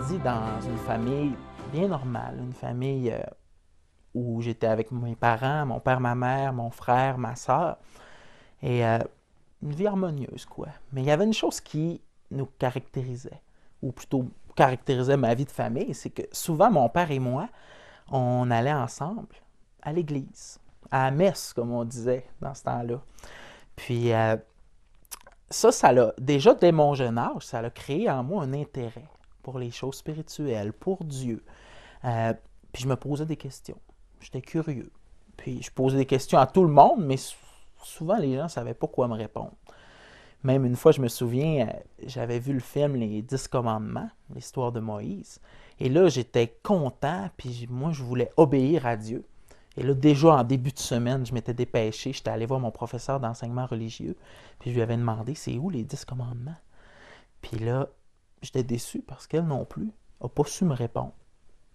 grandi dans une famille bien normale, une famille où j'étais avec mes parents, mon père, ma mère, mon frère, ma soeur, et une vie harmonieuse, quoi. Mais il y avait une chose qui nous caractérisait, ou plutôt caractérisait ma vie de famille, c'est que souvent mon père et moi, on allait ensemble à l'église, à la messe, comme on disait dans ce temps-là. Puis ça l'a, déjà dès mon jeune âge, ça a créé en moi un intérêt pour les choses spirituelles, pour Dieu. Euh, puis je me posais des questions. J'étais curieux. Puis je posais des questions à tout le monde, mais souvent les gens ne savaient pas quoi me répondre. Même une fois, je me souviens, j'avais vu le film Les 10 commandements, l'histoire de Moïse. Et là, j'étais content, puis moi, je voulais obéir à Dieu. Et là, déjà en début de semaine, je m'étais dépêché, j'étais allé voir mon professeur d'enseignement religieux, puis je lui avais demandé, c'est où les 10 commandements? Puis là, j'étais déçu parce qu'elle non plus n'a pas su me répondre.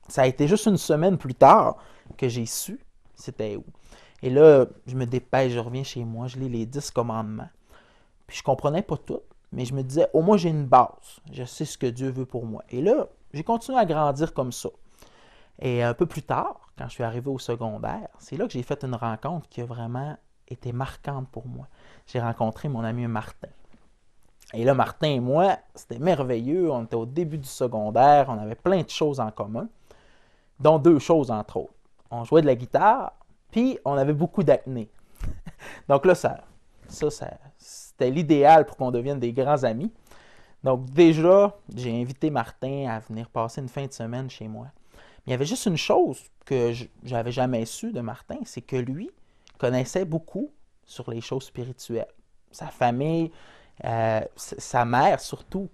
Ça a été juste une semaine plus tard que j'ai su c'était où. Et là, je me dépêche, je reviens chez moi, je lis les 10 commandements. Puis je comprenais pas tout, mais je me disais, au moins j'ai une base. Je sais ce que Dieu veut pour moi. Et là, j'ai continué à grandir comme ça. Et un peu plus tard, quand je suis arrivé au secondaire, c'est là que j'ai fait une rencontre qui a vraiment été marquante pour moi. J'ai rencontré mon ami Martin. Et là, Martin et moi, c'était merveilleux. On était au début du secondaire, on avait plein de choses en commun, dont deux choses entre autres. On jouait de la guitare, puis on avait beaucoup d'acné. Donc là, c'était l'idéal pour qu'on devienne des grands amis. Donc déjà, j'ai invité Martin à venir passer une fin de semaine chez moi. Mais il y avait juste une chose que j'avais jamais su de Martin, c'est que lui connaissait beaucoup sur les choses spirituelles. Sa famille, sa mère surtout,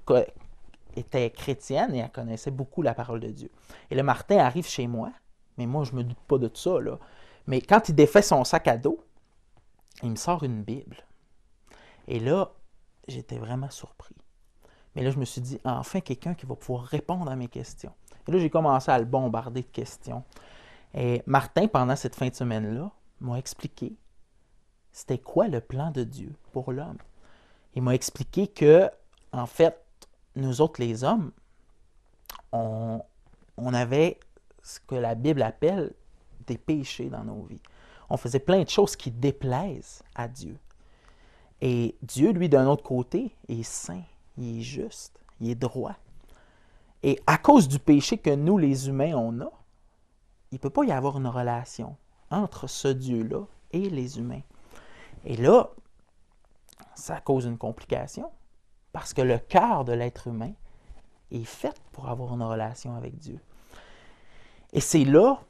était chrétienne et elle connaissait beaucoup la parole de Dieu. Et là, Martin arrive chez moi, mais moi, je me doute pas de ça, là. Mais quand il défait son sac à dos, il me sort une Bible. Et là, j'étais vraiment surpris. Mais là, je me suis dit, enfin, quelqu'un qui va pouvoir répondre à mes questions. Et là, j'ai commencé à le bombarder de questions. Et Martin, pendant cette fin de semaine-là, m'a expliqué c'était quoi le plan de Dieu pour l'homme. Il m'a expliqué que, en fait, nous autres, les hommes, on, on avait ce que la Bible appelle des péchés dans nos vies. On faisait plein de choses qui déplaisent à Dieu. Et Dieu, lui, d'un autre côté, est saint, il est juste, il est droit. Et à cause du péché que nous, les humains, on a, il ne peut pas y avoir une relation entre ce Dieu-là et les humains. Et là, ça cause une complication, parce que le cœur de l'être humain est fait pour avoir une relation avec Dieu. Et c'est là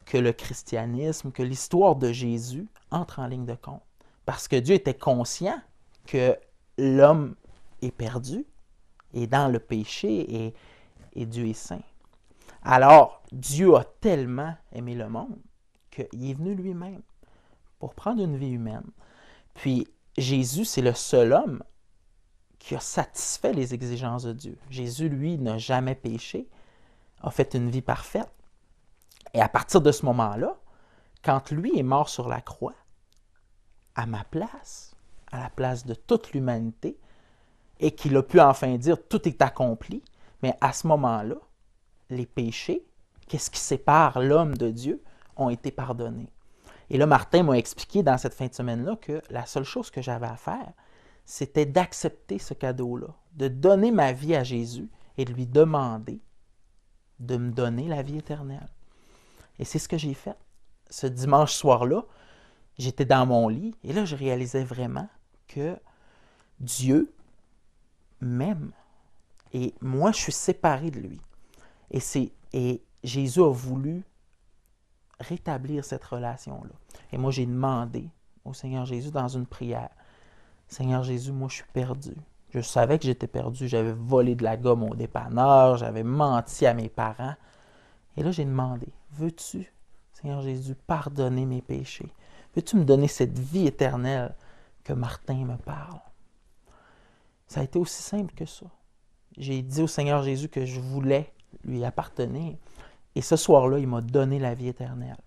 que le christianisme, que l'histoire de Jésus entre en ligne de compte. Parce que Dieu était conscient que l'homme est perdu, est dans le péché et Dieu est saint. Alors, Dieu a tellement aimé le monde qu'il est venu lui-même pour prendre une vie humaine. Puis, Jésus, c'est le seul homme qui a satisfait les exigences de Dieu. Jésus, lui, n'a jamais péché, a fait une vie parfaite. Et à partir de ce moment-là, quand lui est mort sur la croix, à ma place, à la place de toute l'humanité, et qu'il a pu enfin dire tout est accompli, mais à ce moment-là, les péchés, qu'est-ce qui sépare l'homme de Dieu, ont été pardonnés. Et là, Martin m'a expliqué dans cette fin de semaine-là que la seule chose que j'avais à faire, c'était d'accepter ce cadeau-là, de donner ma vie à Jésus et de lui demander de me donner la vie éternelle. Et c'est ce que j'ai fait. Ce dimanche soir-là, j'étais dans mon lit et là, je réalisais vraiment que Dieu m'aime et moi, je suis séparé de lui. Et Jésus a voulu rétablir cette relation-là. Et moi, j'ai demandé au Seigneur Jésus dans une prière, Seigneur Jésus, moi, je suis perdu. Je savais que j'étais perdu. J'avais volé de la gomme au dépanneur, j'avais menti à mes parents. Et là, j'ai demandé, veux-tu, Seigneur Jésus, pardonner mes péchés? Veux-tu me donner cette vie éternelle que Martin me parle? Ça a été aussi simple que ça. J'ai dit au Seigneur Jésus que je voulais lui appartenir. Et ce soir-là, il m'a donné la vie éternelle.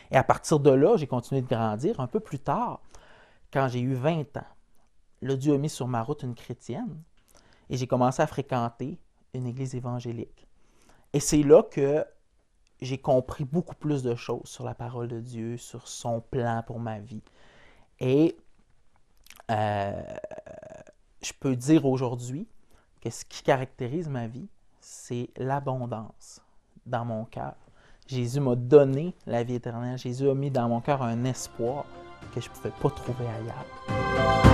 Et à partir de là, j'ai continué de grandir. Un peu plus tard, quand j'ai eu 20 ans, là, Dieu a mis sur ma route une chrétienne et j'ai commencé à fréquenter une église évangélique. Et c'est là que j'ai compris beaucoup plus de choses sur la parole de Dieu, sur son plan pour ma vie. Et je peux dire aujourd'hui que ce qui caractérise ma vie, c'est l'abondance dans mon cœur. Jésus m'a donné la vie éternelle. Jésus a mis dans mon cœur un espoir que je ne pouvais pas trouver ailleurs.